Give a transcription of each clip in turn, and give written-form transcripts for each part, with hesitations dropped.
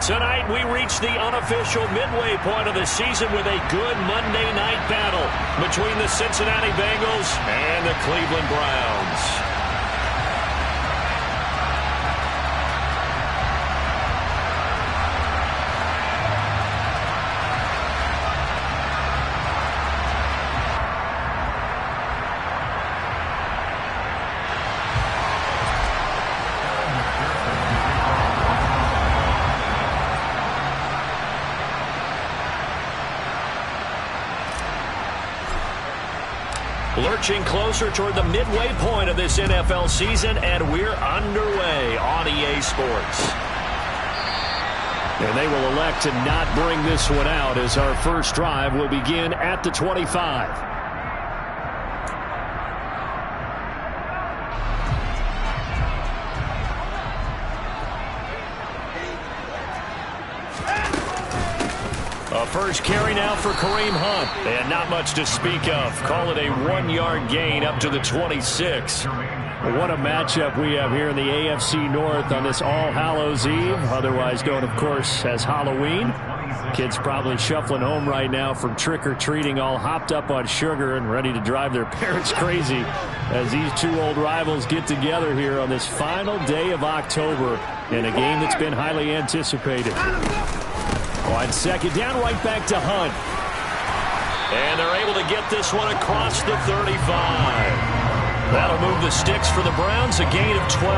Tonight we reach the unofficial midway point of the season with a good Monday night battle between the Cincinnati Bengals and the Cleveland Browns. Lurching closer toward the midway point of this NFL season, and we're underway on EA Sports. And they will elect to not bring this one out as our first drive will begin at the 25. First carry now for Kareem Hunt. And not much to speak of. Call it a 1-yard gain up to the 26. What a matchup we have here in the AFC North on this All Hallows Eve, otherwise known, of course, as Halloween. Kids probably shuffling home right now from trick-or-treating, all hopped up on sugar and ready to drive their parents crazy as these two old rivals get together here on this final day of October in a game that's been highly anticipated. On second down, right back to Hunt. And they're able to get this one across the 35. That'll move the sticks for the Browns, a gain of 12.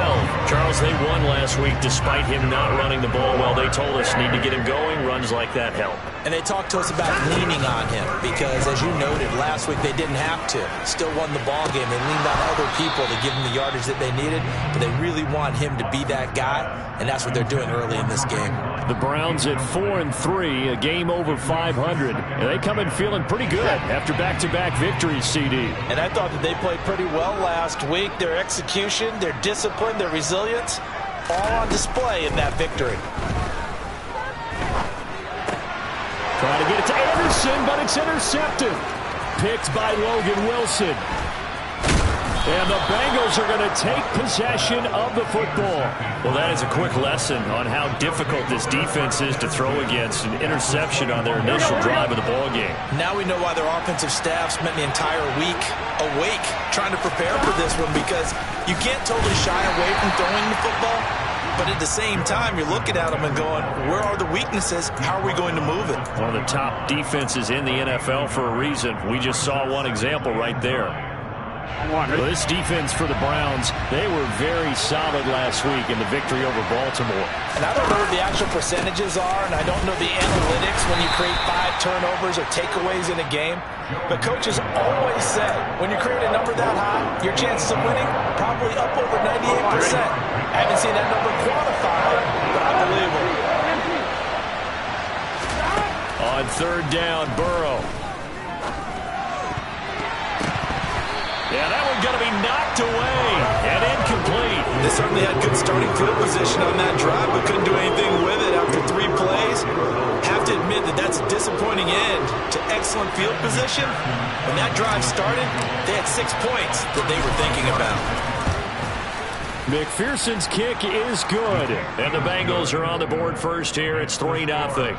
Charles, they won last week despite him not running the ball well. They told us need to get him going. Runs like that help. And they talked to us about leaning on him because, as you noted, last week they didn't have to. Still won the ball game. They leaned on other people to give them the yardage that they needed, but they really want him to be that guy, and that's what they're doing early in this game. The Browns at 4-3, a game over 500. And they come in feeling pretty good after back-to-back victories, CD. And I thought that they played pretty well last week. Their execution, their discipline, their resilience, all on display in that victory. Trying to get it to Anderson, but it's intercepted. Picked by Logan Wilson. And the Bengals are going to take possession of the football. Well, that is a quick lesson on how difficult this defense is to throw against. An interception on their initial drive of the ball game. Now we know why their offensive staff spent the entire week awake trying to prepare for this one, because you can't totally shy away from throwing the football. But at the same time, you're looking at them and going, where are the weaknesses? How are we going to move it? One of the top defenses in the NFL for a reason. We just saw one example right there. Well, this defense for the Browns, they were very solid last week in the victory over Baltimore. And I don't know what the actual percentages are, and I don't know the analytics when you create 5 turnovers or takeaways in a game. But coaches always say, when you create a number that high, your chances of winning probably up over 98%. I haven't seen that number quantified, but I believe it. On third down, Burrow. Yeah, that one's going to be knocked away and incomplete. They certainly had good starting field position on that drive, but couldn't do anything with it after 3 plays. Have to admit that that's a disappointing end to excellent field position. When that drive started, they had 6 points that they were thinking about. McPherson's kick is good. And the Bengals are on the board first here. It's 3-0.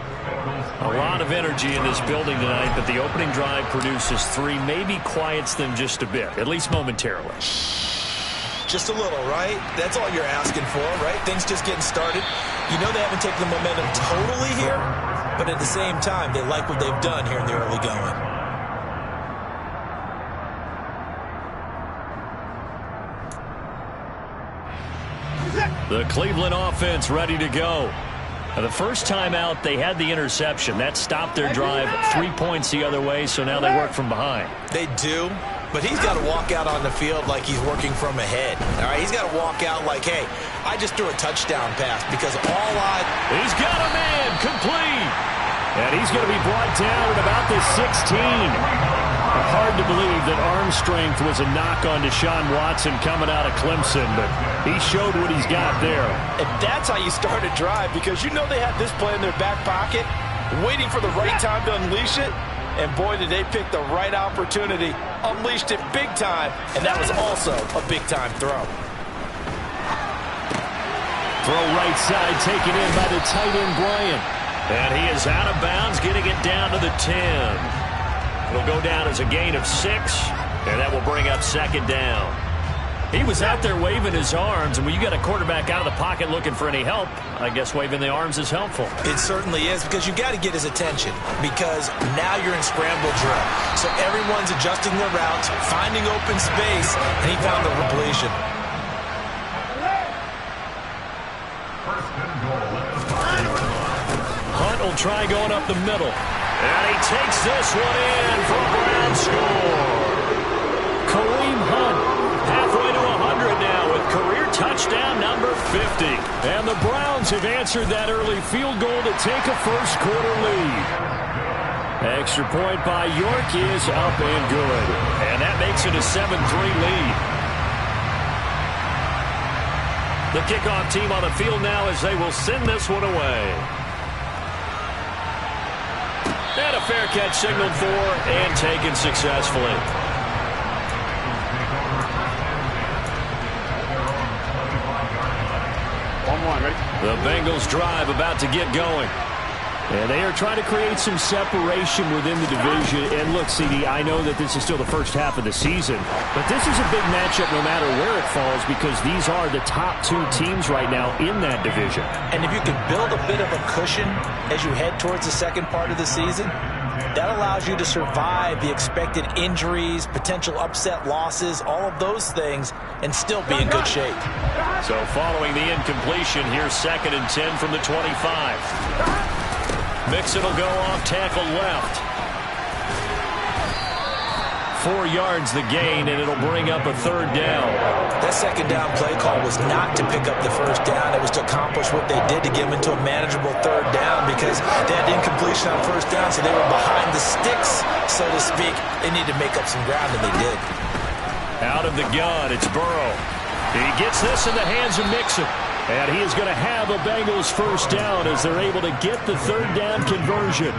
A lot of energy in this building tonight, but the opening drive produces 3, maybe quiets them just a bit, at least momentarily. Just a little, right? That's all you're asking for, right? Things just getting started. You know they haven't taken the momentum totally here, but at the same time, they like what they've done here in the early going. The Cleveland offense ready to go. The first time out, they had the interception. That stopped their drive 3 points the other way, so now they work from behind. They do, but he's got to walk out on the field like he's working from ahead. All right, he's got to walk out like, hey, I just threw a touchdown pass because all I... He's got a man, complete. And he's going to be brought down at about the 16. Hard to believe that arm strength was a knock on Deshaun Watson coming out of Clemson, but he showed what he's got there. And that's how you start a drive, because you know they have this play in their back pocket, waiting for the right time to unleash it. And boy, did they pick the right opportunity, unleashed it big time, and that was also a big-time throw. Throw right side taken in by the tight end, Bryant. And he is out of bounds, getting it down to the 10. It'll go down as a gain of 6, and that will bring up second down. He was out there waving his arms, and when you got a quarterback out of the pocket looking for any help, I guess waving the arms is helpful. It certainly is, because you got to get his attention, because now you're in scramble drill. So everyone's adjusting their routes, finding open space, and he found the completion. Hunt will try going up the middle. And he takes this one in for a Brown score. Kareem Hunt halfway to 100 now with career touchdown number 50. And the Browns have answered that early field goal to take a first quarter lead. Extra point by York is up and good. And that makes it a 7-3 lead. The kickoff team on the field now as they will send this one away. And a fair catch signaled for and taken successfully. The Bengals drive about to get going. And they are trying to create some separation within the division. And look, CD, I know that this is still the first half of the season, but this is a big matchup no matter where it falls, because these are the top 2 teams right now in that division. And if you can build a bit of a cushion as you head towards the second part of the season, that allows you to survive the expected injuries, potential upset losses, all of those things, and still be in good shape. So following the incompletion, here's 2nd and 10 from the 25. Mixon will go off tackle left. 4 yards the gain, and it'll bring up a 3rd down. That second down play call was not to pick up the first down. It was to accomplish what they did to get them into a manageable 3rd down, because they had incompletion on first down, so they were behind the sticks, so to speak. They needed to make up some ground, and they did. Out of the gun, it's Burrow. He gets this in the hands of Mixon. And he is going to have a Bengals first down as they're able to get the 3rd down conversion.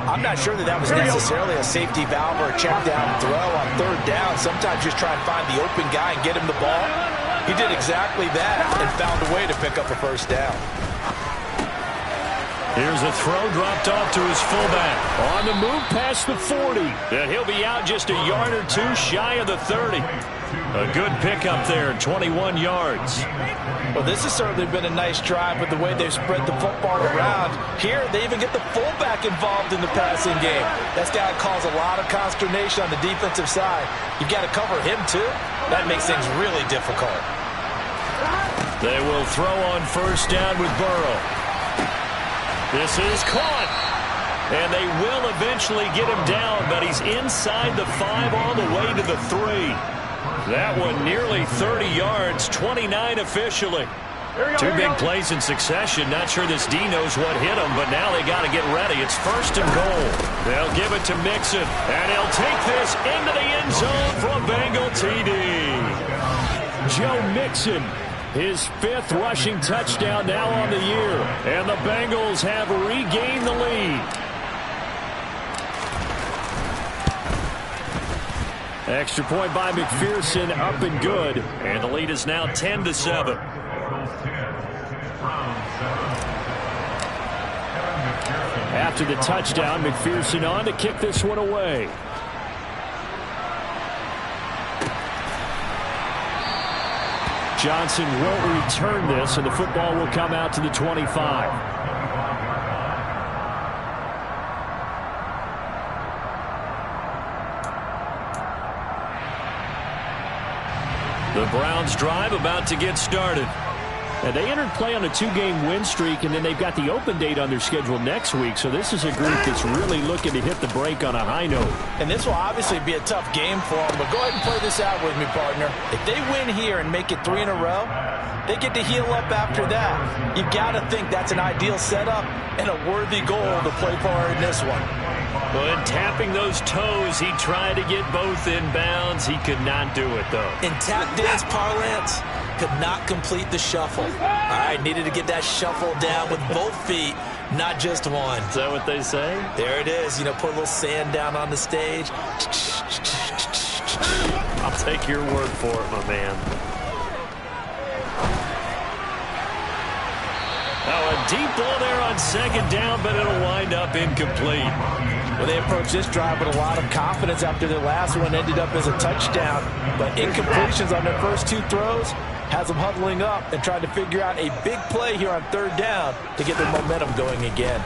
I'm not sure that was necessarily a safety valve or a check down throw on 3rd down. Sometimes just try and find the open guy and get him the ball. He did exactly that and found a way to pick up a first down. Here's a throw dropped off to his fullback. On the move past the 40. And he'll be out just a yard or 2 shy of the 30. A good pickup there, 21 yards. Well, this has certainly been a nice drive with the way they've spread the football around. Here, they even get the fullback involved in the passing game. That's got to cause a lot of consternation on the defensive side. You've got to cover him, too. That makes things really difficult. They will throw on first down with Burrow. This is caught. And they will eventually get him down, but he's inside the 5 all the way to the 3. That one nearly 30 yards, 29 officially. 2 big plays in succession. Not sure this D knows what hit him, but now they got to get ready. It's 1st and goal. They'll give it to Mixon, and he'll take this into the end zone for a Bengal TD. Joe Mixon, his 5th rushing touchdown now on the year, and the Bengals have regained the lead. Extra point by McPherson, up and good. And the lead is now 10-7. After the touchdown, McPherson on to kick this one away. Johnson won't return this, and the football will come out to the 25. The Browns drive about to get started. And they entered play on a 2-game win streak, and then they've got the open date on their schedule next week. So this is a group that's really looking to hit the break on a high note. And this will obviously be a tough game for them, but go ahead and play this out with me, partner. If they win here and make it 3 in a row, they get to heal up after that. You've got to think that's an ideal setup and a worthy goal to play for in this one. But tapping those toes, he tried to get both inbounds. He could not do it, though. In tap dance parlance, could not complete the shuffle. All right, needed to get that shuffle down with both feet, not just one. Is that what they say? There it is. You know, put a little sand down on the stage. I'll take your word for it, my man. Now a deep ball there on second down, but it'll wind up incomplete. Well, they approached this drive with a lot of confidence after their last one ended up as a touchdown. But incompletions on their first two throws has them huddling up and trying to figure out a big play here on third down to get their momentum going again.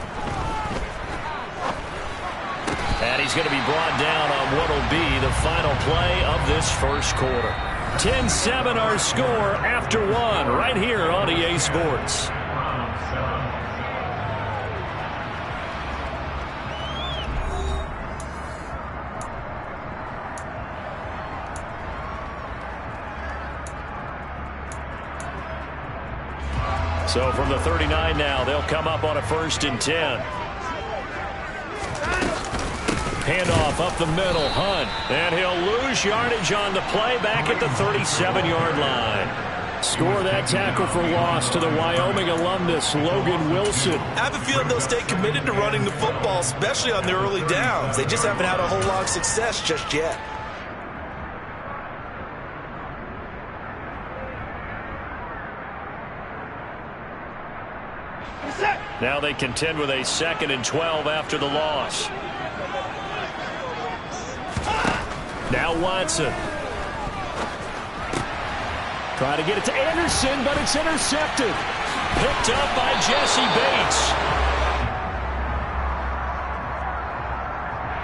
And he's going to be brought down on what will be the final play of this first quarter. 10-7 our score after one right here on EA Sports. So from the 39 now, they'll come up on a 1st and 10. Handoff up the middle, Hunt. And he'll lose yardage on the play back at the 37-yard line. Score that tackle for loss to the Wyoming alumnus, Logan Wilson. I have a feeling they'll stay committed to running the football, especially on their early downs. They just haven't had a whole lot of success just yet. Now they contend with a 2nd and 12 after the loss. Now Watson. Try to get it to Anderson, but it's intercepted. Picked up by Jesse Bates.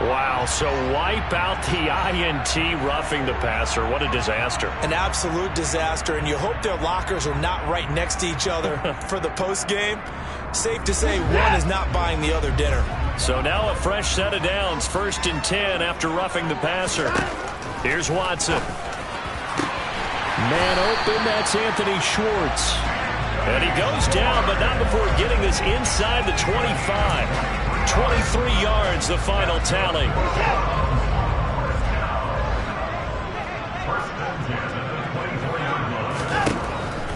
Wow, so wipe out the INT roughing the passer. What a disaster. An absolute disaster, and you hope their lockers are not right next to each other for the postgame. Safe to say one is not buying the other dinner. So now a fresh set of downs, 1st and 10 after roughing the passer. Here's Watson. Man open, that's Anthony Schwartz. And he goes down, but not before getting this inside the 25. 23 yards, the final tally.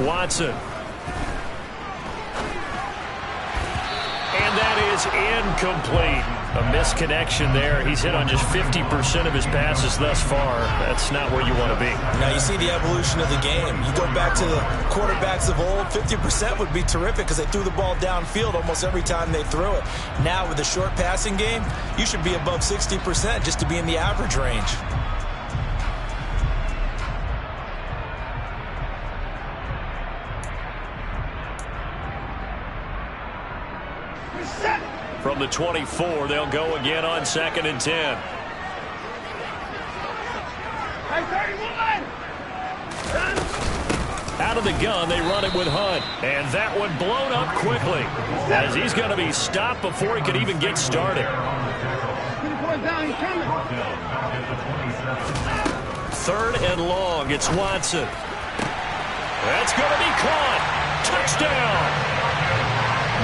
Watson. And that is incomplete. A misconnection there. He's hit on just 50% of his passes thus far. That's not where you want to be. Now you see the evolution of the game. You go back to the quarterbacks of old, 50% would be terrific because they threw the ball downfield almost every time they threw it. Now with the short passing game, you should be above 60% just to be in the average range. From the 24, they'll go again on 2nd and 10. Out of the gun, they run it with Hunt. And that one blown up quickly as he's going to be stopped before he could even get started. 3rd and long, it's Watson. That's going to be caught. Touchdown.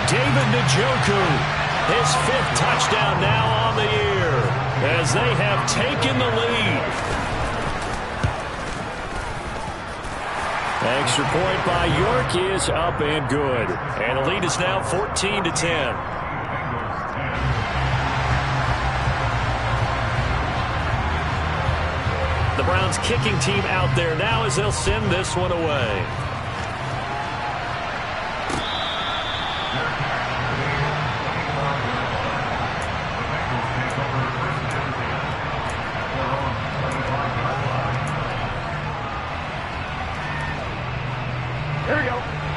David Njoku. His 5th touchdown now on the year as they have taken the lead. Extra point by York is up and good. And the lead is now 14-10. The Browns kicking team out there now as they'll send this one away.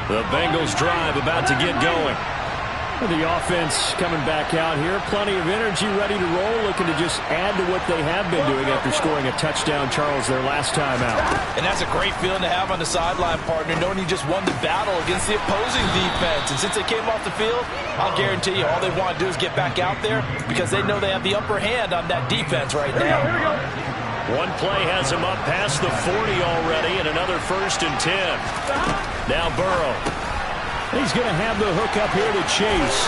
The Bengals drive about to get going. The offense coming back out here. Plenty of energy, ready to roll, looking to just add to what they have been doing after scoring a touchdown, Charles, their last time out. And that's a great feeling to have on the sideline, partner, knowing you just won the battle against the opposing defense. And since they came off the field, I'll guarantee you all they want to do is get back out there because they know they have the upper hand on that defense right now. Here we go. One play has him up past the 40 already, and another 1st and 10. Now Burrow. He's going to have the hook up here to Chase.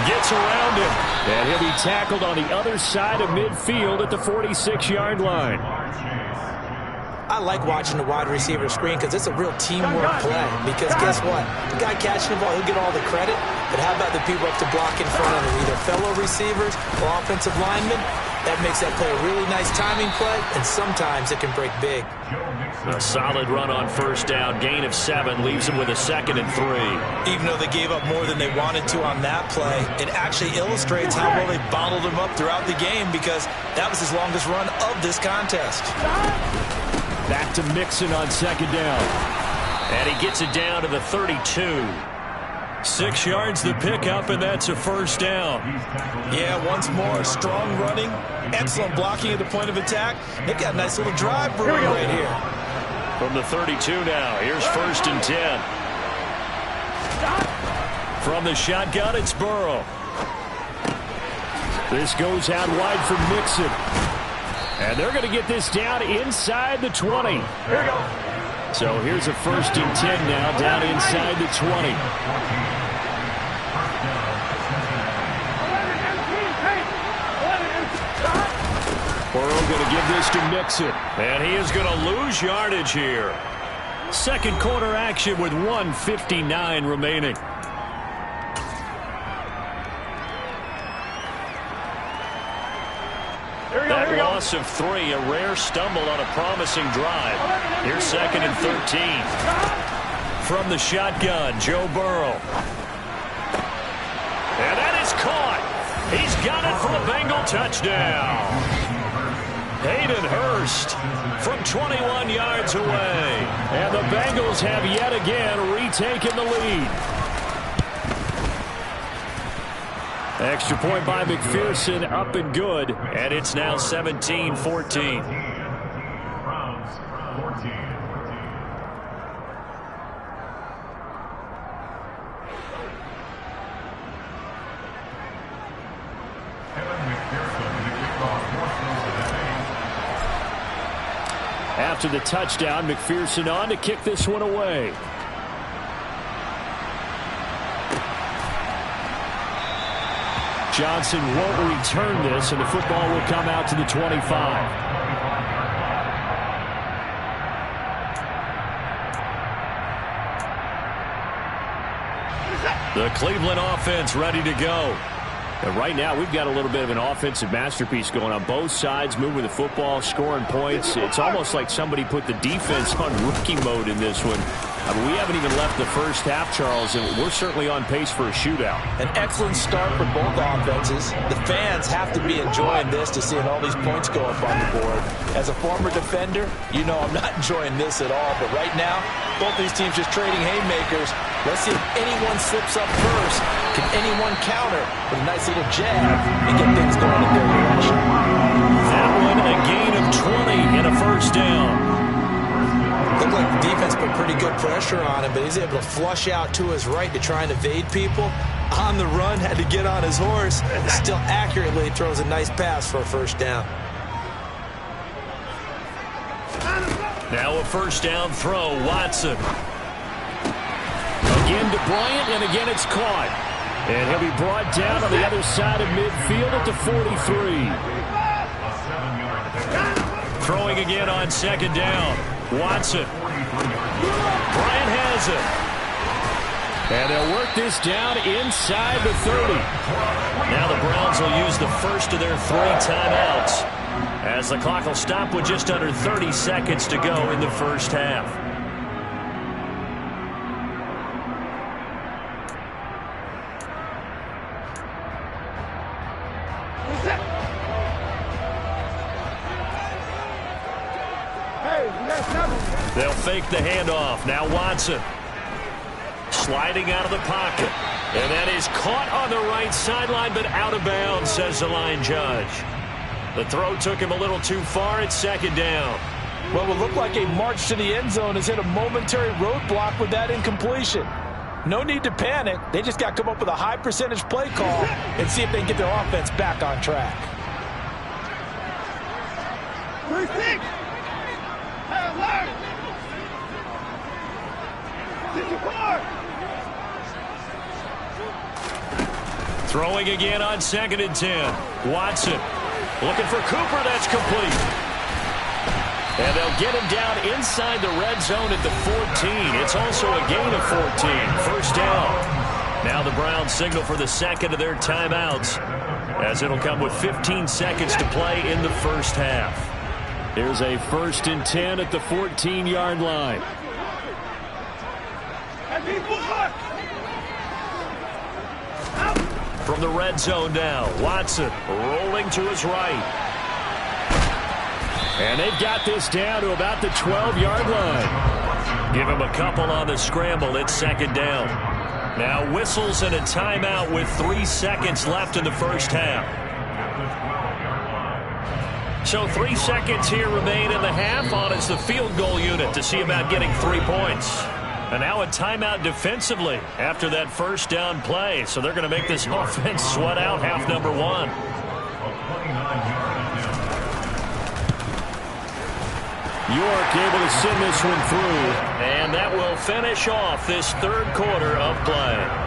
Gets around him. And he'll be tackled on the other side of midfield at the 46-yard line. I like watching the wide receiver screen because it's a real teamwork play. Because guess what? The guy catching the ball, he'll get all the credit. But how about the people up to block in front of him, either fellow receivers or offensive linemen? That makes that play a really nice timing play, and sometimes it can break big. A solid run on first down. Gain of 7 leaves them with a 2nd and 3. Even though they gave up more than they wanted to on that play, it actually illustrates how well they bottled him up throughout the game because that was his longest run of this contest. Back to Mixon on 2nd down. And he gets it down to the 32. 6 yards the pickup, and that's a first down. Yeah, once more, strong running, excellent blocking at the point of attack. They've got a nice little drive brewing right here. From the 32 now, here's 1st and 10. From the shotgun, it's Burrow. This goes out wide for Mixon. And they're going to get this down inside the 20. Here we go. So here's a 1st and 10 now, down inside the 20. Burrow going to give this to Mixon. And he is going to lose yardage here. Second quarter action with 1:59 remaining. That loss of 3, a rare stumble on a promising drive. Here's 2nd and 13. From the shotgun, Joe Burrow. And that is caught. He's got it for the Bengal touchdown. Hayden Hurst from 21 yards away. And the Bengals have yet again retaken the lead. Extra point by McPherson, up and good. And it's now 17-14. After the touchdown, McPherson on to kick this one away. Johnson won't return this, and the football will come out to the 25. The Cleveland offense ready to go. And right now, we've got a little bit of an offensive masterpiece going on both sides, moving the football, scoring points. It's almost like somebody put the defense on rookie mode in this one. I mean, we haven't even left the first half, Charles, and we're certainly on pace for a shootout. An excellent start for both offenses. The fans have to be enjoying this to seeing all these points go up on the board. As a former defender, you know I'm not enjoying this at all. But right now, both these teams just trading haymakers. Let's see if anyone slips up first. Can anyone counter with a nice little jab and get things going in their direction? That one, a gain of 20 and a first down. Looked like the defense put pretty good pressure on him, but he's able to flush out to his right to try and evade people. On the run, had to get on his horse, and still accurately throws a nice pass for a first down. Now a first down throw, Watson. Again to Bryant, and again it's caught. And he'll be brought down on the other side of midfield at the 43. Throwing again on 2nd down. Watson. Bryant has it. And they'll work this down inside the 30. Now the Browns will use the first of their 3 timeouts, as the clock will stop with just under 30 seconds to go in the first half. They'll fake the handoff. Now Watson. Sliding out of the pocket. And that is caught on the right sideline, but out of bounds, says the line judge. The throw took him a little too far. It's 2nd down. What will look like a march to the end zone has hit a momentary roadblock with that incompletion. No need to panic. They just got to come up with a high percentage play call and see if they can get their offense back on track. Throwing again on 2nd and 10. Watson looking for Cooper. That's complete. And they'll get him down inside the red zone at the 14. It's also a gain of 14. First down. Now the Browns signal for the second of their timeouts, as it'll come with 15 seconds to play in the first half. Here's a 1st and 10 at the 14-yard line. From the red zone now, Watson rolling to his right. And they've got this down to about the 12-yard line. Give him a couple on the scramble. It's 2nd down. Now whistles and a timeout with 3 seconds left in the first half. So 3 seconds here remain in the half on as the field goal unit to see about getting 3 points. And now a timeout defensively after that first down play. So they're going to make this offense sweat out half number 1. York able to send this one through. And that will finish off this 3rd quarter of play.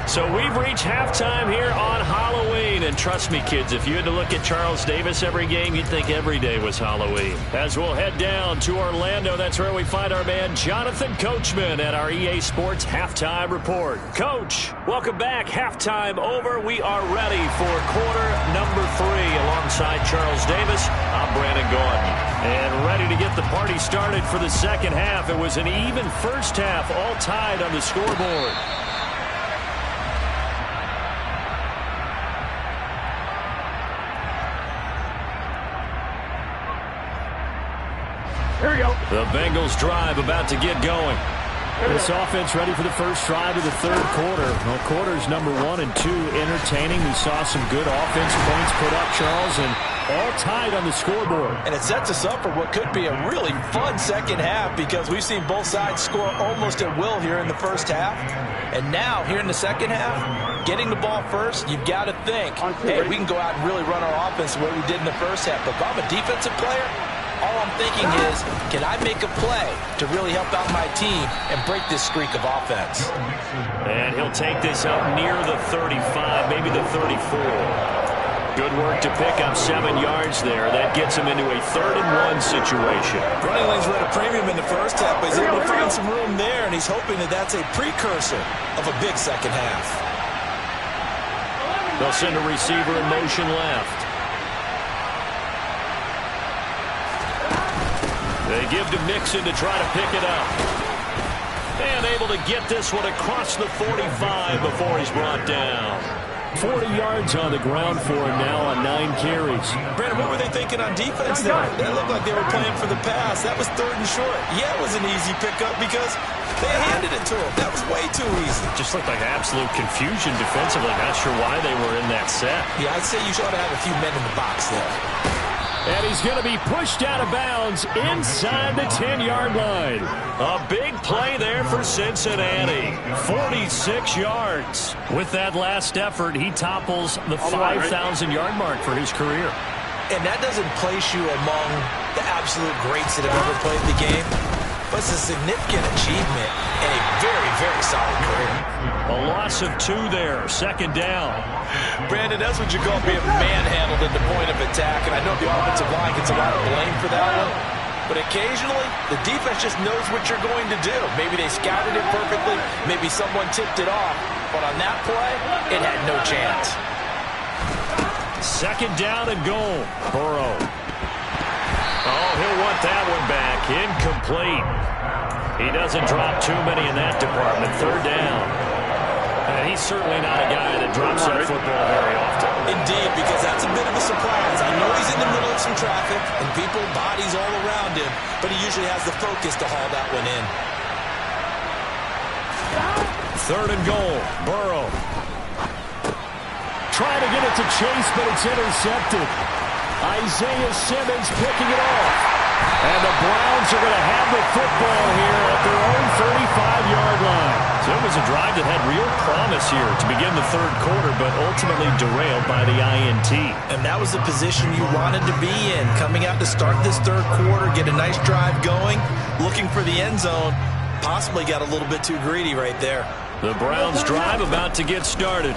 So we've reached halftime here on Halloween. And trust me, kids, if you had to look at Charles Davis every game, you'd think every day was Halloween. As we'll head down to Orlando, that's where we find our man Jonathan Coachman at our EA Sports Halftime Report. Coach, welcome back. Halftime over. We are ready for quarter number 3. Alongside Charles Davis, I'm Brandon Gordon. And ready to get the party started for the second half. It was an even first half, all tied on the scoreboard. Here we go. The Bengals drive about to get going. This offense ready for the first drive of the 3rd quarter. Well, quarters number 1 and 2 entertaining. We saw some good offense points put up, Charles, and all tied on the scoreboard. And it sets us up for what could be a really fun second half because we've seen both sides score almost at will here in the first half. And now, here in the second half, getting the ball first, you've got to think, hey, we can go out and really run our offense the way we did in the first half. But if I'm a defensive player, all I'm thinking is, can I make a play to really help out my team and break this streak of offense? And he'll take this up near the 35, maybe the 34. Good work to pick up 7 yards there. That gets him into a 3rd and 1 situation. Running lanes were at a premium in the first half, but he's able to find some room there, and he's hoping that that's a precursor of a big second half. They'll send a receiver in motion left. They give to Mixon to try to pick it up. And able to get this one across the 45 before he's brought down. 40 yards on the ground for him now on 9 carries. Brandon, what were they thinking on defense there? That looked like they were playing for the pass. That was 3rd and short. Yeah, it was an easy pickup because they handed it to him. That was way too easy. Just looked like absolute confusion defensively. Not sure why they were in that set. Yeah, I'd say you ought to have a few men in the box there. And he's going to be pushed out of bounds inside the 10-yard line. A big play there for Cincinnati. 46 yards. With that last effort, he topples the 5,000-yard mark for his career. And that doesn't place you among the absolute greats that have ever played the game, but it's a significant achievement and a very, very solid career. A loss of 2 there, 2nd down. Brandon, that's what you call being manhandled at the point of attack, and I know the offensive line gets a lot of blame for that one, but occasionally the defense just knows what you're going to do. Maybe they scouted it perfectly, maybe someone tipped it off, but on that play, it had no chance. 2nd down and goal. Burrow. Oh, he'll want that one back. Incomplete. He doesn't drop too many in that department. 3rd down. And he's certainly not a guy that drops that football very often. Indeed, because that's a bit of a surprise. I know he's in the middle of some traffic and people, bodies all around him, but he usually has the focus to haul that one in. 3rd and goal. Burrow. Trying to get it to Chase, but it's intercepted. Isaiah Simmons picking it off. And the Browns are going to have the football here at their own 35-yard line. So it was a drive that had real promise here to begin the 3rd quarter, but ultimately derailed by the INT. And that was the position you wanted to be in. Coming out to start this 3rd quarter, get a nice drive going, looking for the end zone. Possibly got a little bit too greedy right there. The Browns drive about to get started.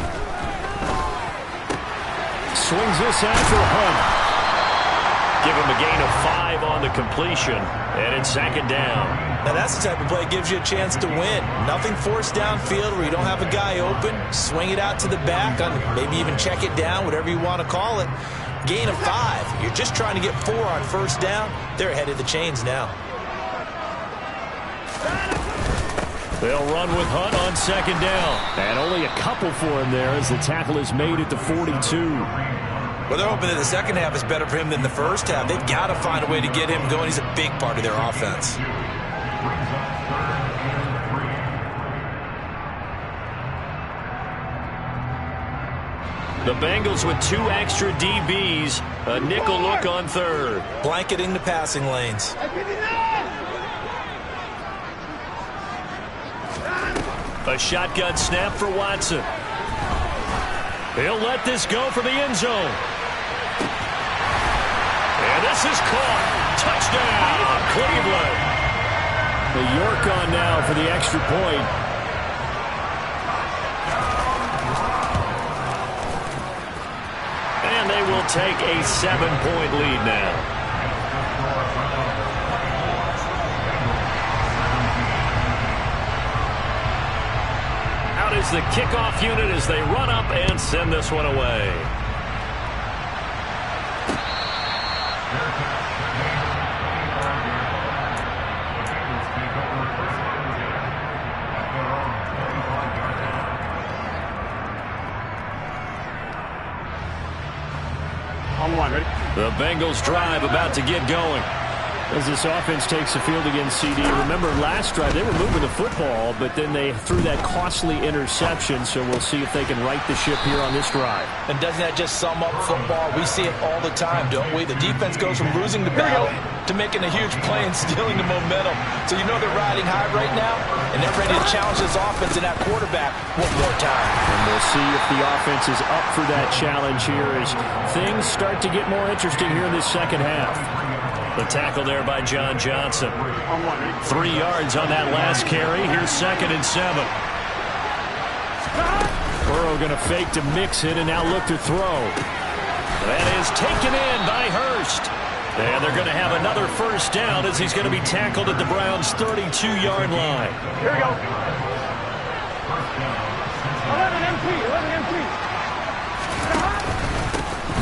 Swings this out for Hunt. Give him a gain of 5 on the completion, and it's 2nd down. Now that's the type of play that gives you a chance to win. Nothing forced downfield where you don't have a guy open. Swing it out to the back, maybe even check it down, whatever you want to call it. Gain of 5. You're just trying to get 4 on 1st down. They're ahead of the chains now. They'll run with Hunt on 2nd down. And only a couple for him there as the tackle is made at the 42. Well, they're hoping that the second half is better for him than the first half. They've got to find a way to get him going. He's a big part of their offense. The Bengals with 2 extra DBs. A nickel look on 3rd. Blanketing the passing lanes. A shotgun snap for Watson. He'll let this go for the end zone. And this is caught. Touchdown, Cleveland. The York on now for the extra point. And they will take a 7-point lead now. Is the kickoff unit as they run up and send this one away. The Bengals drive about to get going. As this offense takes the field against CD, remember last drive they were moving the football, but then they threw that costly interception, so we'll see if they can right the ship here on this drive. And doesn't that just sum up football? We see it all the time, don't we? The defense goes from losing the battle to making a huge play and stealing the momentum. So you know they're riding high right now, and they're ready to challenge this offense and that quarterback one more time. And we'll see if the offense is up for that challenge here as things start to get more interesting here in this second half. The tackle there by John Johnson. 3 yards on that last carry. Here's 2nd and 7. Burrow going to fake to mix it and now look to throw. That is taken in by Hurst. And they're going to have another 1st down as he's going to be tackled at the Browns' 32-yard line. Here we go. 11 MP.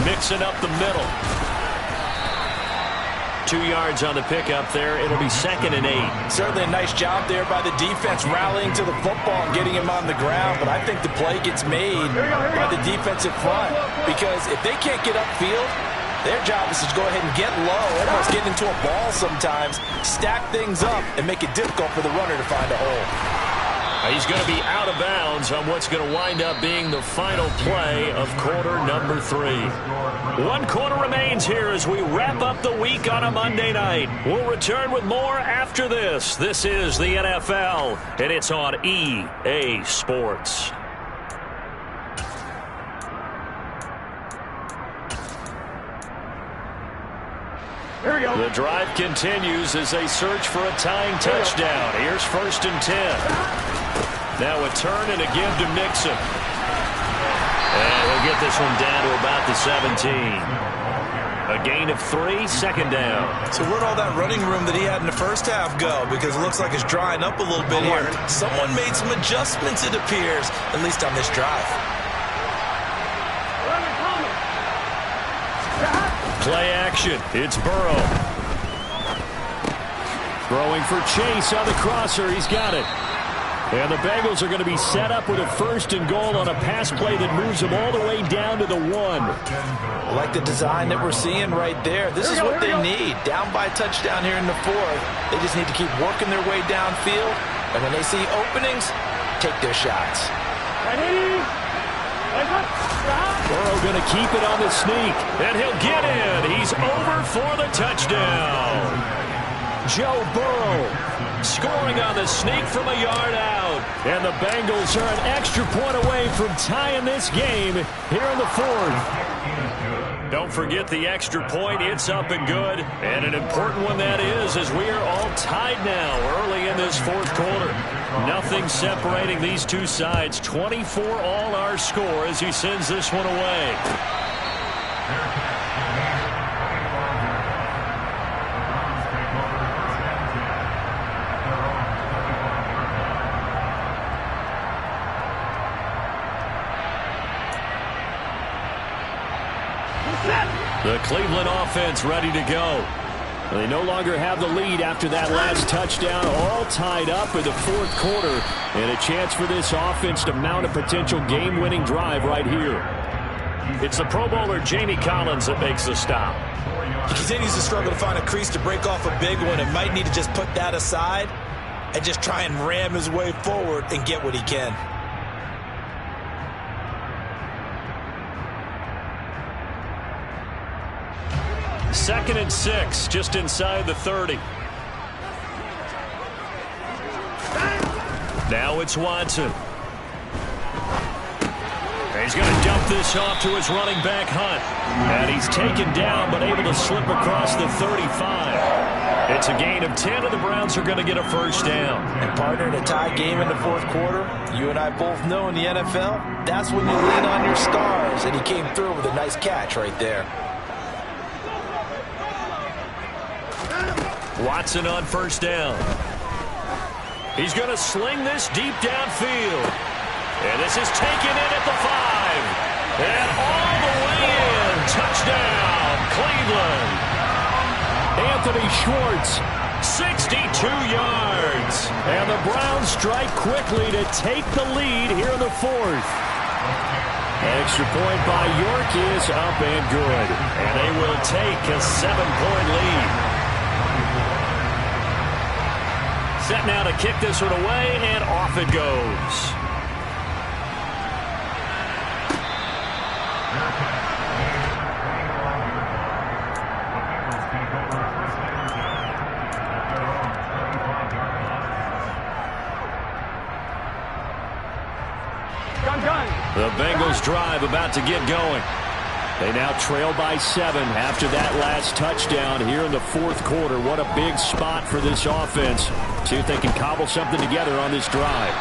Mixing up the middle. 2 yards on the pickup there. It'll be 2nd and 8. Certainly a nice job there by the defense rallying to the football and getting him on the ground. But I think the play gets made by the defensive front. Because if they can't get upfield, their job is to go ahead and get low, almost get into a ball sometimes, stack things up, and make it difficult for the runner to find a hole. He's going to be out of bounds on what's going to wind up being the final play of quarter number 3. 1 quarter remains here as we wrap up the week on a Monday night. We'll return with more after this. This is the NFL, and it's on EA Sports. Here we go. The drive continues as they search for a tying touchdown. Here's 1st and 10. Now a turn and a give to Mixon. And he'll get this one down to about the 17. A gain of 3, 2nd down. So where'd all that running room that he had in the first half go? Because it looks like it's drying up a little bit here. Someone made some adjustments, it appears, at least on this drive. Play action. It's Burrow. Throwing for Chase on the crosser. He's got it. And the Bengals are going to be set up with a 1st and goal on a pass play that moves them all the way down to the 1. I like the design that we're seeing right there. This is what they need. Down by a touchdown here in the 4th. They just need to keep working their way downfield. And when they see openings, take their shots. Burrow going to keep it on the sneak. And he'll get in. He's over for the touchdown. Joe Burrow scoring on the sneak from a yard out. And the Bengals are an extra point away from tying this game here in the 4th. Don't forget the extra point. It's up and good. And an important one that is, as we are all tied now early in this 4th quarter. Nothing separating these two sides. 24 all our score as he sends this one away. The Cleveland offense ready to go. They no longer have the lead after that last touchdown, all tied up in the fourth quarter, and a chance for this offense to mount a potential game-winning drive right here. It's the Pro Bowler Jamie Collins that makes the stop. He continues to struggle to find a crease to break off a big one and might need to just put that aside and just try and ram his way forward and get what he can. Second and 6, just inside the 30. Now it's Watson. He's going to dump this off to his running back, Hunt. And he's taken down, but able to slip across the 35. It's a gain of 10, and the Browns are going to get a first down. And partner, in a tie game in the fourth quarter, you and I both know in the NFL, that's when you lean on your stars. And he came through with a nice catch right there. Watson on first down. He's going to sling this deep downfield. And this is taken in at the 5. And all the way in. Touchdown, Cleveland. Anthony Schwartz, 62 yards. And the Browns strike quickly to take the lead here in the fourth. Extra point by York is up and good. And they will take a 7-point lead. Set now to kick this one away, and off it goes. The Bengals drive about to get going. They now trail by 7 after that last touchdown here in the fourth quarter. What a big spot for this offense. See if they can cobble something together on this drive.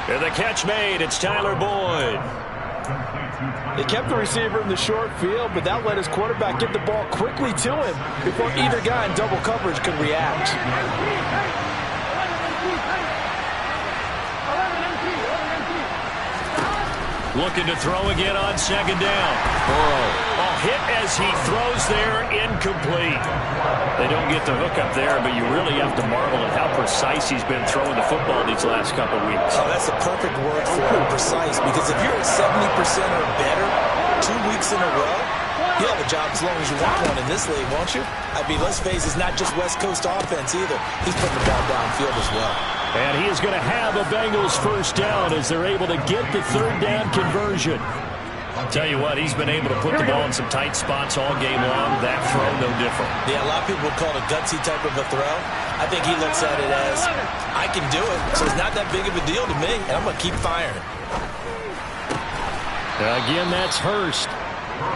And the catch made. It's Tyler Boyd. They kept the receiver in the short field, but that let his quarterback get the ball quickly to him before either guy in double coverage could react. Looking to throw again on second down. Burrow. A hit as he throws there, incomplete. They don't get the hook up there, but you really have to marvel at how precise he's been throwing the football these last couple weeks. Oh, that's the perfect word for it, precise, because if you're at 70% or better 2 weeks in a row, you'll have a job as long as you want one in this league, won't you? I mean, let's face it, it's not just West Coast offense either. He's putting the ball downfield as well. And he is going to have a Bengals first down as they're able to get the third down conversion. I'll tell you what, he's been able to put the ball in some tight spots all game long. That throw, no different. Yeah, a lot of people would call it a gutsy type of a throw. I think he looks at it as, I can do it, so it's not that big of a deal to me, and I'm going to keep firing. Again, that's Hurst.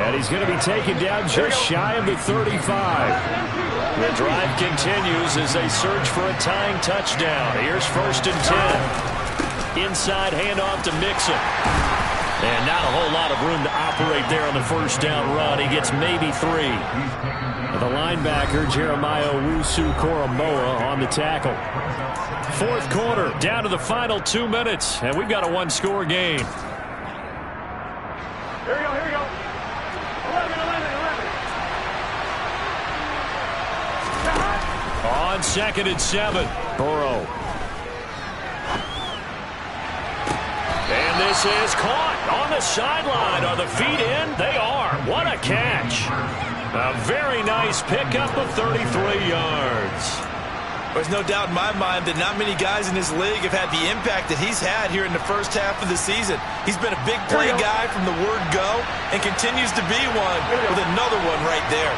And he's going to be taken down just shy of the 35. The drive continues as they search for a tying touchdown. Here's first and 10. Inside handoff to Mixon. And not a whole lot of room to operate there on the first down run. He gets maybe 3. The linebacker, Jeremiah Owusu-Koramoah, on the tackle. Fourth quarter, down to the final 2 minutes. And we've got a one-score game. Here we go, here we go. 11. On second and 7, Burrow. And this is caught on the sideline. Are the feet in? They are. What a catch. A very nice pickup of 33 yards. There's no doubt in my mind that not many guys in this league have had the impact that he's had here in the first half of the season. He's been a big play guy from the word go and continues to be one with another one right there.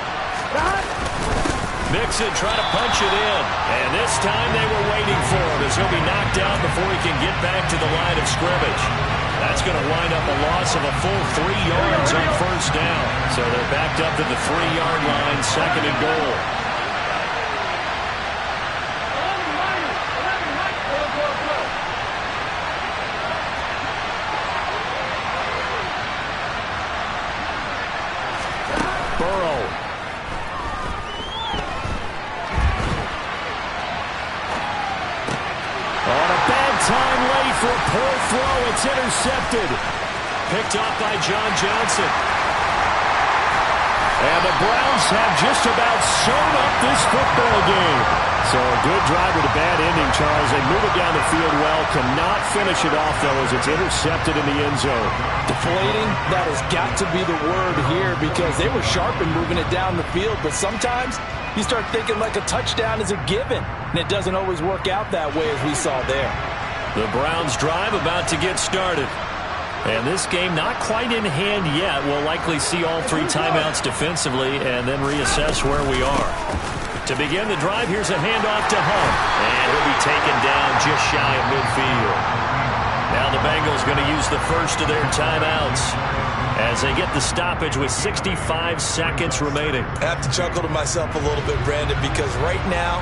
Mixon trying to punch it in. And this time they were waiting for him as he'll be knocked down before he can get back to the line of scrimmage. That's going to wind up a loss of a full 3 yards on first down. So they're backed up to the 3-yard line, second and goal. Burrow. On a bad time late for a poor throw. It's intercepted. Picked off by John Johnson. And the Browns have just about sewn up this football game. So a good drive with a bad ending, Charles. They move it down the field well. Cannot finish it off, though, as it's intercepted in the end zone. Deflating, that has got to be the word here because they were sharp in moving it down the field. But sometimes you start thinking like a touchdown is a given. And it doesn't always work out that way as we saw there. The Browns drive about to get started. And this game not quite in hand yet. We'll likely see all three timeouts defensively and then reassess where we are. To begin the drive, here's a handoff to Hunt. And he'll be taken down just shy of midfield. Now the Bengals going to use the first of their timeouts as they get the stoppage with 65 seconds remaining. I have to chuckle to myself a little bit, Brandon, because right now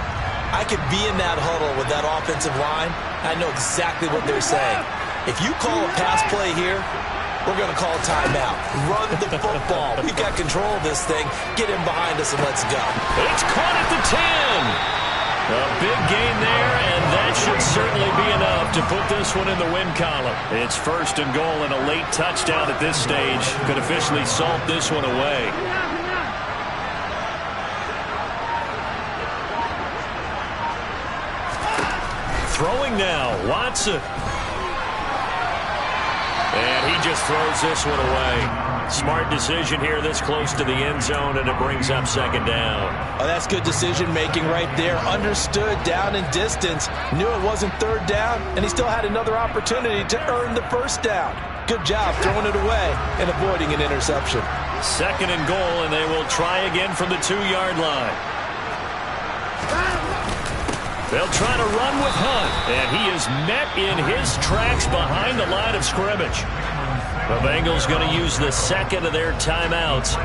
I could be in that huddle with that offensive line. I know exactly what they're saying. If you call a pass play here, we're going to call a timeout. Run the football. We've got control of this thing. Get in behind us and let's go. It's caught at the 10. A big gain there, and that should certainly be enough to put this one in the win column. It's first and goal and a late touchdown at this stage. Could officially salt this one away. Throwing now, Watson. And he just throws this one away. Smart decision here this close to the end zone, and it brings up second down. Oh, that's good decision-making right there. Understood down and distance. Knew it wasn't third down, and he still had another opportunity to earn the first down. Good job throwing it away and avoiding an interception. Second and goal, and they will try again from the 2-yard line. They'll try to run with Hunt, and he is met in his tracks behind the line of scrimmage. The Bengals going to use the second of their timeouts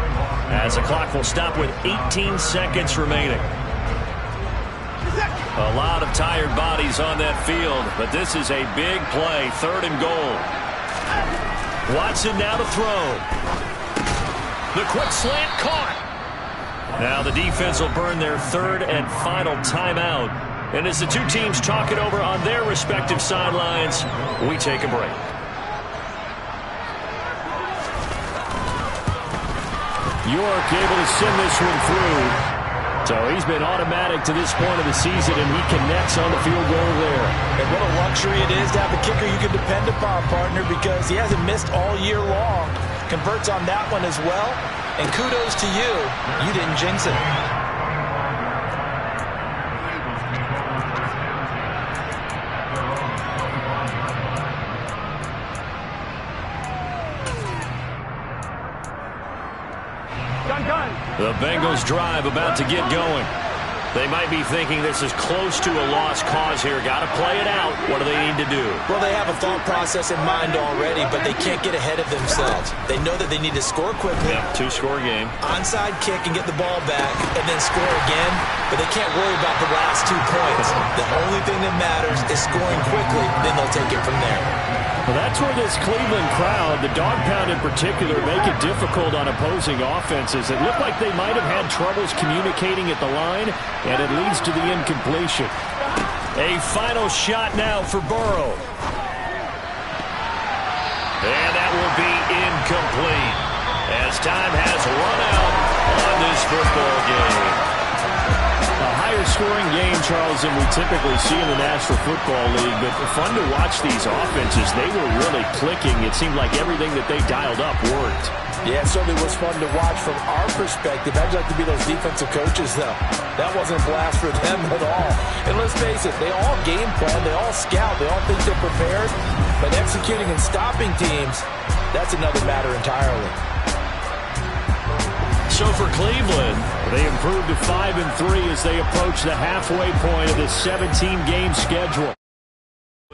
as the clock will stop with 18 seconds remaining. A lot of tired bodies on that field, but this is a big play, third and goal. Watson now to throw. The quick slant caught. Now the defense will burn their third and final timeout. And as the two teams talk it over on their respective sidelines, we take a break. York able to send this one through. So he's been automatic to this point of the season, and he connects on the field goal there. And what a luxury it is to have a kicker you can depend upon, partner, because he hasn't missed all year long. Converts on that one as well. And kudos to you. You didn't jinx it. The Bengals drive about to get going. They might be thinking this is close to a lost cause here. Got to play it out. What do they need to do? Well, they have a thought process in mind already, but they can't get ahead of themselves. They know that they need to score quickly. Yeah, two-score game. Onside kick and get the ball back and then score again, but they can't worry about the last 2 points. The only thing that matters is scoring quickly, then they'll take it from there. Well, that's where this Cleveland crowd, the dog pound in particular, make it difficult on opposing offenses. It looked like they might have had troubles communicating at the line, and it leads to the incompletion. A final shot now for Burrow. And that will be incomplete as time has run out on this football game. A higher scoring game, Charles, than we typically see in the National Football League, but fun to watch these offenses. They were really clicking. It seemed like everything that they dialed up worked. Yeah, it certainly was fun to watch from our perspective. I'd like to be those defensive coaches, though. That wasn't a blast for them at all. And let's face it, they all game plan, they all scout, they all think they're prepared. But executing and stopping teams, that's another matter entirely. So for Cleveland, they improved to 5-3 as they approach the halfway point of this 17-game schedule.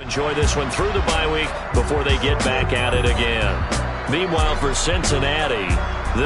Enjoy this one through the bye week before they get back at it again. Meanwhile, for Cincinnati, they'll